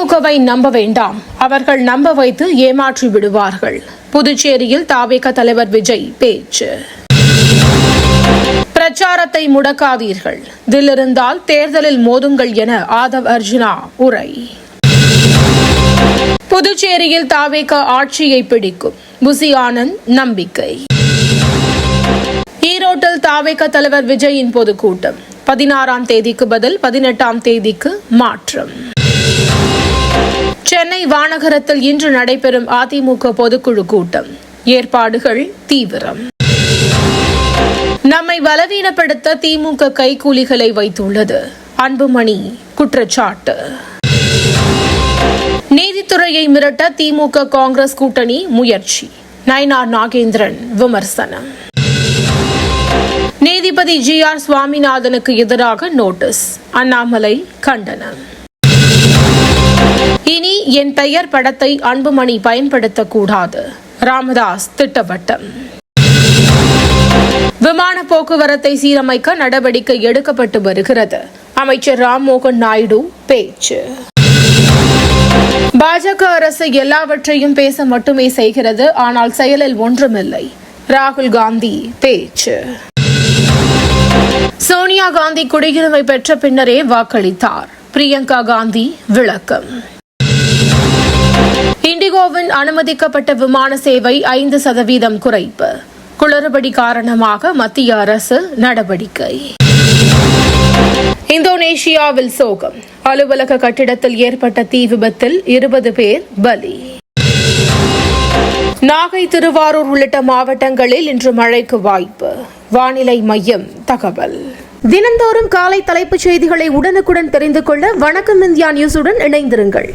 திமுகவை நம்ப வேண்டாம், அவர்கள் நம்ப வைத்து ஏமாற்றி விடுவார்கள். புதுச்சேரியில் தாவேக தலைவர் விஜய் பேச்சு. பிரச்சாரத்தை முடக்காதீர்கள், தில் இருந்தால் தேர்தலில் மோதுங்கள் என ஆதவ் அர்ஜுனா உரை. புதுச்சேரியில் தாவேக ஆட்சியை பிடிக்கும், புசி ஆனந்த் நம்பிக்கை. ஈரோட்டில் தாவேக தலைவர் விஜயின் பொதுக்கூட்டம் 16ஆம் தேதிக்கு பதில் 18ஆம் தேதிக்கு மாற்றம். சென்னை வானகரத்தில் இன்று நடைபெறும் அதிமுக பொதுக்குழு கூட்டம், ஏற்பாடுகள் தீவிரம். நம்மை பலவீனப்படுத்த திமுக கைக்கூலிகளை வைத்துள்ளது, அன்புமணி குற்றச்சாட்டு. நீதித்துறையை மிரட்ட திமுக காங்கிரஸ் கூட்டணி முயற்சி, நயினார் நாகேந்திரன் விமர்சனம். நீதிபதி GR சுவாமிநாதனுக்கு எதிராக நோட்டீஸ், அண்ணாமலை கண்டனம். இனி என் பெயர் படத்தை அன்புமணி பயன்படுத்தக்கூடாது, ராமதாஸ் திட்டவட்டம். விமான போக்குவரத்தை சீரமைக்க நடவடிக்கை எடுக்கப்பட்டு வருகிறது, அமைச்சர் ராம்மோகன் நாயுடு பேச்சு. பாஜக அரசு எல்லாவற்றையும் பேச மட்டுமே செய்கிறது, ஆனால் செயலில் ஒன்றுமில்லை, ராகுல் காந்தி பேச்சு. சோனியா காந்தி குடியுரிமை பெற்ற பின்னரே வாக்களித்தார், பிரியங்கா காந்தி விளக்கம். இண்டிகோவின் அனுமதிக்கப்பட்ட விமான சேவை 5% குறைப்பு, குளறுபடி காரணமாக மத்திய அரசு நடவடிக்கை. இந்தோனேஷியாவில் சோகம், அலுவலக கட்டிடத்தில் ஏற்பட்ட தீ விபத்தில் 20 பேர் பலி. நாகை, திருவாரூர் உள்ளிட்ட மாவட்டங்களில் இன்று மழைக்கு வாய்ப்பு, வானிலை மையம் தகவல். தினந்தோறும் காலை தலைப்புச் செய்திகளை உடனுக்குடன் தெரிந்து கொள்ள வணக்கம் இந்தியா நியூஸுடன் இணைந்திருங்கள்.